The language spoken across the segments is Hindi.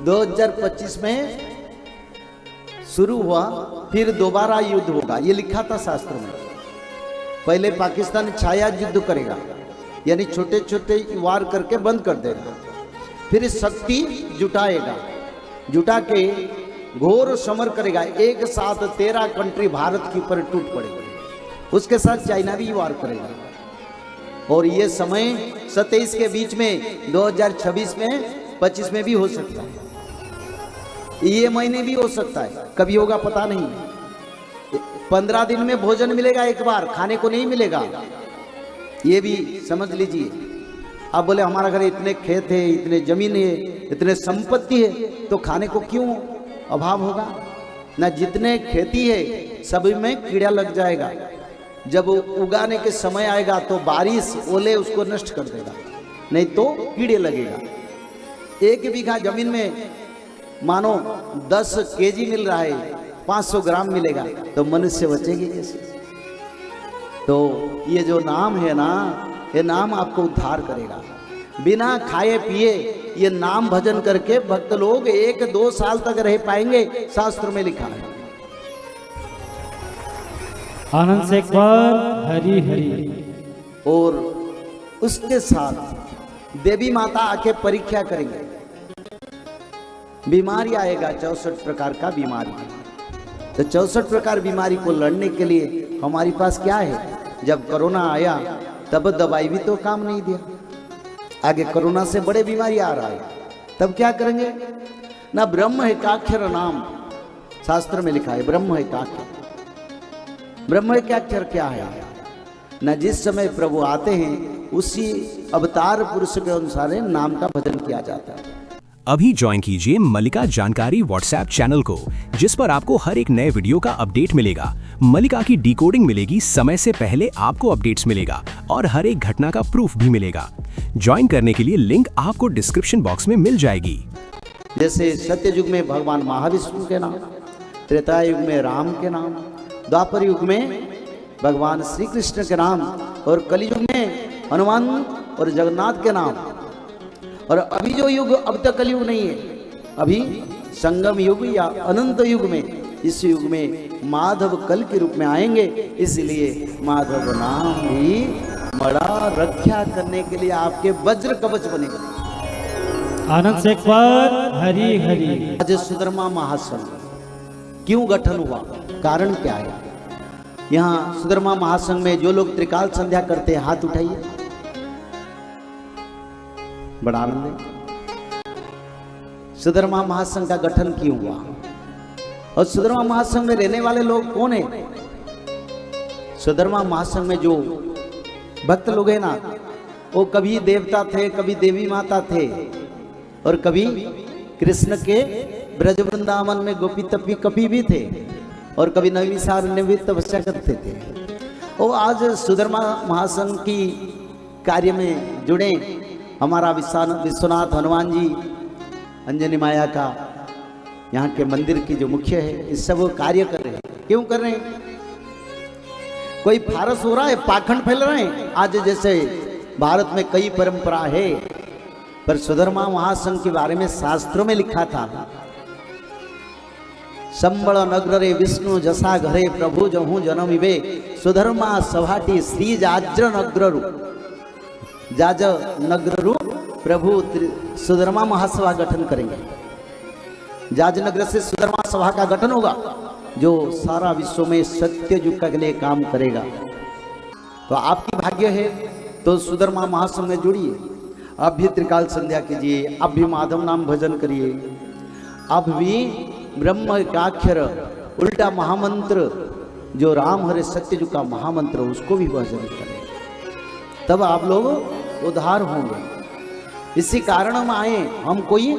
2025 में शुरू हुआ, फिर दोबारा युद्ध होगा, ये लिखा था शास्त्र में। पहले पाकिस्तान छाया युद्ध करेगा, यानी छोटे छोटे वार करके बंद कर देगा, फिर शक्ति जुटाएगा, जुटा के घोर समर करेगा। एक साथ 13 कंट्री भारत के ऊपर टूट पड़ेगा, उसके साथ चाइना भी वार करेगा। और ये समय 27 के बीच में 2026 में 25 में भी हो सकता है, ये महीने भी हो सकता है, कभी होगा पता नहीं। 15 दिन में भोजन मिलेगा एक बार, खाने को नहीं मिलेगा, ये भी समझ लीजिए। आप बोले हमारा घर इतने खेत है, इतने जमीन है, इतने संपत्ति है, तो खाने को क्यों अभाव होगा? ना, जितने खेती है सभी में कीड़ा लग जाएगा। जब उगाने के समय आएगा तो बारिश ओले उसको नष्ट कर देगा, नहीं तो कीड़े लगेगा। 1 बीघा जमीन में मानो 10 केजी मिल रहा है, 500 ग्राम मिलेगा, तो मनुष्य बचेगी कैसे? तो ये जो नाम है ना, ये नाम आपको उद्धार करेगा। बिना खाए पिए ये नाम भजन करके भक्त लोग 1-2 साल तक रह पाएंगे, शास्त्र में लिखा है। आनंद से एक बार हरि हरि। और उसके साथ देवी माता आके परीक्षा करेंगे, बीमारी आएगा, 64 प्रकार का बीमारी। तो 64 प्रकार बीमारी को लड़ने के लिए हमारे पास क्या है? जब कोरोना आया तब दवाई भी तो काम नहीं दिया, आगे कोरोना से बड़े बीमारी आ रहा है, तब क्या करेंगे? ना, ब्रह्म एकाक्षर नाम शास्त्र में लिखा है, ब्रह्म एकाक्षर। ब्रह्म एकाक्षर क्या है? ना, जिस समय प्रभु आते हैं उसी अवतार पुरुष के अनुसार नाम का भजन किया जाता है। अभी ज्वाइन कीजिए मल्लिका जानकारी व्हाट्सएप चैनल को, जिस पर आपको हर एक नए वीडियो का अपडेट मिलेगा। मल्लिका की डिकोडिंग मिलेगी, समय से पहले आपको अपडेट्स मिलेगा और हर एक घटना का प्रूफ भी मिलेगा। ज्वाइन करने के लिए लिंक आपको डिस्क्रिप्शन बॉक्स में मिल जाएगी। जैसे सत्ययुग में भगवान महाविष्णु के नाम, त्रेता युग में राम के नाम, द्वापर युग में भगवान श्री कृष्ण के नाम, और कलयुग में हनुमान और जगन्नाथ के नाम। और अभी जो युग, अब तक कलयुग नहीं है, अभी संगम युग या अनंत युग में, इस युग में माधव कल के रूप में आएंगे, इसलिए माधव नाम भी बड़ा रक्षा करने के लिए आपके वज्र कवच बनेगा। आनंद से एक बार हरि हरि। आज सुधर्मा महासंघ क्यों गठन हुआ, कारण क्या है? यहाँ सुधर्मा महासंघ में जो लोग त्रिकाल संध्या करते हैं, हाथ उठाइए, बड़ा आनंद है। सुधर्मा महासंघ का गठन क्यों हुआ और सुधर्मा महासंघ में रहने वाले लोग कौन है? सुधर्मा महासंघ में जो भक्त लोग हैं ना, वो कभी देवता थे, कभी देवी माता थे, और कभी कृष्ण के ब्रज वृंदावन में गोपी तपी कपी भी थे, और कभी नवीसार में भी तपस्या करते थे। वो आज सुधर्मा महासंघ की कार्य में जुड़े। हमारा विश्वनाथ हनुमान जी अंजनी माया का यहाँ के मंदिर की जो मुख्य है, इस सब कार्य कर रहे हैं। क्यों कर रहे हैं? कोई फारस हो रहा है, पाखंड फैल रहे हैं। आज जैसे भारत में कई परंपरा है, पर सुधर्मा महासंघ के बारे में शास्त्रों में लिखा था, संबल नगर रे विष्णु जसा घरे प्रभु जहूं जन्मिबे, सुधर्मा सभाटी श्री जाज्र नगरु, जाज नगरु प्रभु सुधर्मा महासभा गठन करेंगे। जाज नगर से सुधर्मा सभा का गठन होगा, जो सारा विश्व में सत्य युग के लिए काम करेगा। तो आपकी भाग्य है तो सुधर्मा महासंघ में जुड़िए। आप भी त्रिकाल संध्या कीजिए, आप भी माधव नाम भजन करिए, आप भी ब्रह्म एकाक्षर उल्टा महामंत्र जो राम हरे सत्य युग का महामंत्र, उसको भी भजन करें, तब आप लोग उद्धार होंगे। इसी कारण हम आए, हम कोई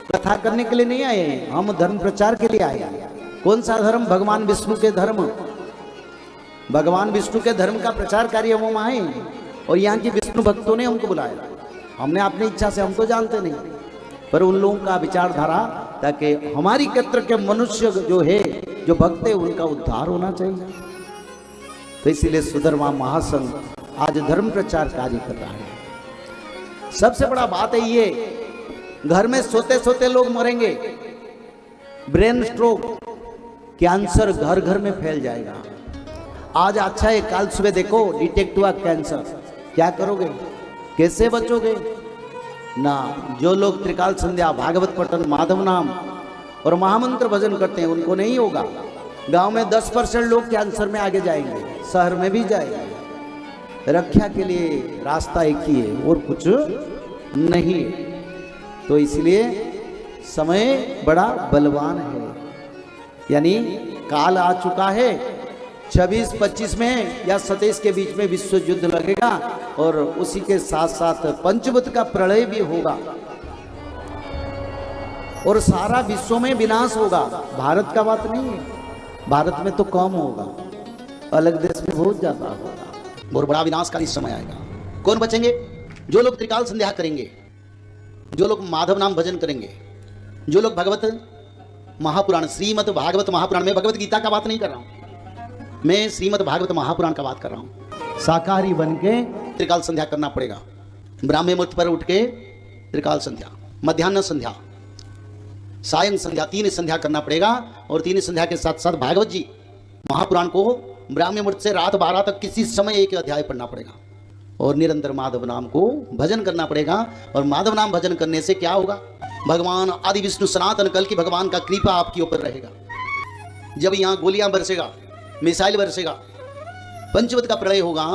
कथा करने के लिए नहीं आए हैं, हम धर्म प्रचार के लिए आए हैं। कौन सा धर्म? भगवान विष्णु के धर्म, भगवान विष्णु के धर्म का प्रचार कार्य हम आए हैं, और यहाँ के विष्णु भक्तों ने हमको बुलाया। हमने अपनी इच्छा से, हम तो जानते नहीं, पर उन लोगों का विचारधारा, ताकि हमारी क्षेत्र के मनुष्य जो है, जो भक्त है, उनका उद्धार होना चाहिए। तो इसीलिए सुधर्मा महासंघ आज धर्म प्रचार कार्य कर रहा है। सबसे बड़ा बात है ये घर में सोते सोते लोग मरेंगे। ब्रेन स्ट्रोक, कैंसर घर घर में फैल जाएगा। आज अच्छा है, कल सुबह देखो डिटेक्ट हुआ कैंसर, क्या करोगे, कैसे बचोगे ना। जो लोग त्रिकाल संध्या, भागवत पठन, माधव नाम और महामंत्र भजन करते हैं उनको नहीं होगा। गांव में 10% लोग कैंसर में आगे जाएंगे, शहर में भी जाएंगे। रक्षा के लिए रास्ता एक ही है और कुछ नहीं है। तो इसलिए समय बड़ा बलवान है, यानी काल आ चुका है। 26-25 में या 27 के बीच में विश्व युद्ध लगेगा और उसी के साथ साथ पंचभूत का प्रलय भी होगा और सारा विश्व में विनाश होगा। भारत का बात नहीं है, भारत में तो कम होगा, अलग देश में बहुत ज्यादा होगा। और बड़ा विनाशकारी समय आएगा। कौन बचेंगे? जो लोग त्रिकाल संध्या करेंगे, जो लोग माधव नाम भजन करेंगे, जो लोग भगवत महापुराण, श्रीमद् भागवत महापुराण में भगवत गीता का बात नहीं कर रहा हूं, मैं श्रीमद् भागवत महापुराण का बात कर रहा हूं। शाकाहारी बन के त्रिकाल संध्या करना पड़ेगा। ब्राह्मण मुहूर्त पर उठ के त्रिकाल संध्या, मध्याह्न संध्या, सायं संध्या, 3 संध्या करना पड़ेगा। और 3 संध्या के साथ साथ भागवत जी महापुराण को ब्राह्मण मुहूर्त से रात 12 तक किसी समय एक अध्याय पढ़ना पड़ेगा और निरंतर माधव नाम को भजन करना पड़ेगा। और माधव नाम भजन करने से क्या होगा? भगवान आदि विष्णु सनातन कल की भगवान का कृपा आपके ऊपर रहेगा। जब यहाँ गोलियां बरसेगा, मिसाइल बरसेगा, पंचवत का प्रलय होगा,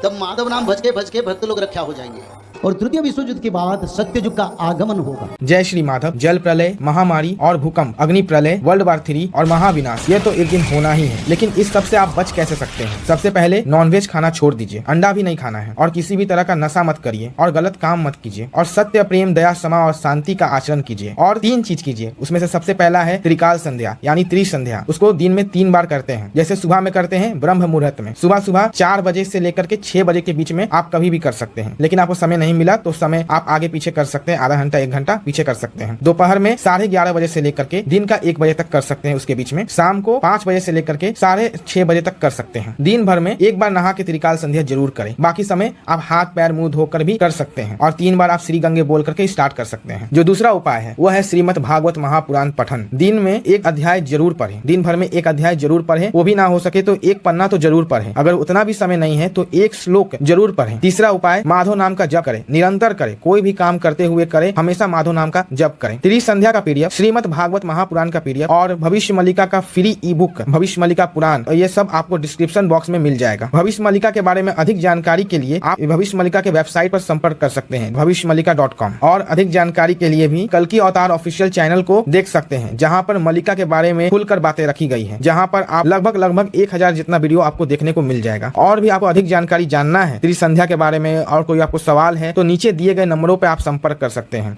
तब माधव नाम भज के भक्त लोग रक्षा हो जाएंगे और तृतीय विश्व युद्ध के बाद सत्य युग का आगमन होगा। जय श्री माधव। जल प्रलय, महामारी और भूकंप, अग्नि प्रलय, वर्ल्ड वार 3 और महाविनाश, ये तो एक दिन होना ही है। लेकिन इस सब से आप बच कैसे सकते हैं? सबसे पहले नॉनवेज खाना छोड़ दीजिए, अंडा भी नहीं खाना है और किसी भी तरह का नशा मत करिए और गलत काम मत कीजिए और सत्य, प्रेम, दया, क्षमा और शांति का आचरण कीजिए। और 3 चीज कीजिए, उसमें से सबसे पहला है त्रिकाल संध्या यानी त्रिसंध्या। उसको दिन में 3 बार करते हैं। जैसे सुबह में करते हैं ब्रह्म मुहूर्त में, सुबह 4 बजे से लेकर के 6 बजे के बीच में आप कभी भी कर सकते हैं। लेकिन आपको समय नहीं मिला तो समय आप आगे पीछे कर सकते हैं, आधा घंटा 1 घंटा पीछे कर सकते हैं। दोपहर में 11:30 बजे से लेकर के दिन का 1 बजे तक कर सकते हैं, उसके बीच में शाम को 5 बजे से लेकर के 6:30 बजे तक कर सकते हैं। दिन भर में 1 बार नहा के त्रिकाल संध्या जरूर करें। बाकी समय आप हाथ पैर मुंह धोकर भी कर सकते हैं और 3 बार आप श्री गंगे बोल करके स्टार्ट कर सकते हैं। जो दूसरा उपाय है वो है श्रीमद् भागवत महापुराण पठन। दिन में 1 अध्याय जरूर पढ़ें, दिन भर में 1 अध्याय जरूर पढ़ें। वो भी ना हो सके तो 1 पन्ना तो जरूर पढ़ें। अगर उतना भी समय नहीं है तो 1 श्लोक जरूर पढ़ें। तीसरा उपाय माधव नाम का जप करें, निरंतर करें, कोई भी काम करते हुए करें, हमेशा माधव नाम का जप करें। त्रिसंध्या का पीडीएफ, श्रीमद् भागवत महापुराण का पीडीएफ और भविष्य मल्लिका का फ्री ई बुक भविष्य मल्लिका पुराण, ये सब आपको डिस्क्रिप्शन बॉक्स में मिल जाएगा। भविष्य मल्लिका के बारे में अधिक जानकारी के लिए आप भविष्य मल्लिका के वेबसाइट पर संपर्क कर सकते हैं भविष्यमल्लिका.com। और अधिक जानकारी के लिए भी कल्कि अवतार ऑफिशियल चैनल को देख सकते हैं, जहाँ पर मल्लिका के बारे में खुलकर बातें रखी गई है, जहाँ पर आप लगभग 1000 जितना वीडियो आपको देखने को मिल जाएगा। और भी आपको अधिक जानकारी जानना है त्रिसंध्या के बारे में और कोई आपको सवाल है तो नीचे दिए गए नंबरों पर आप संपर्क कर सकते हैं।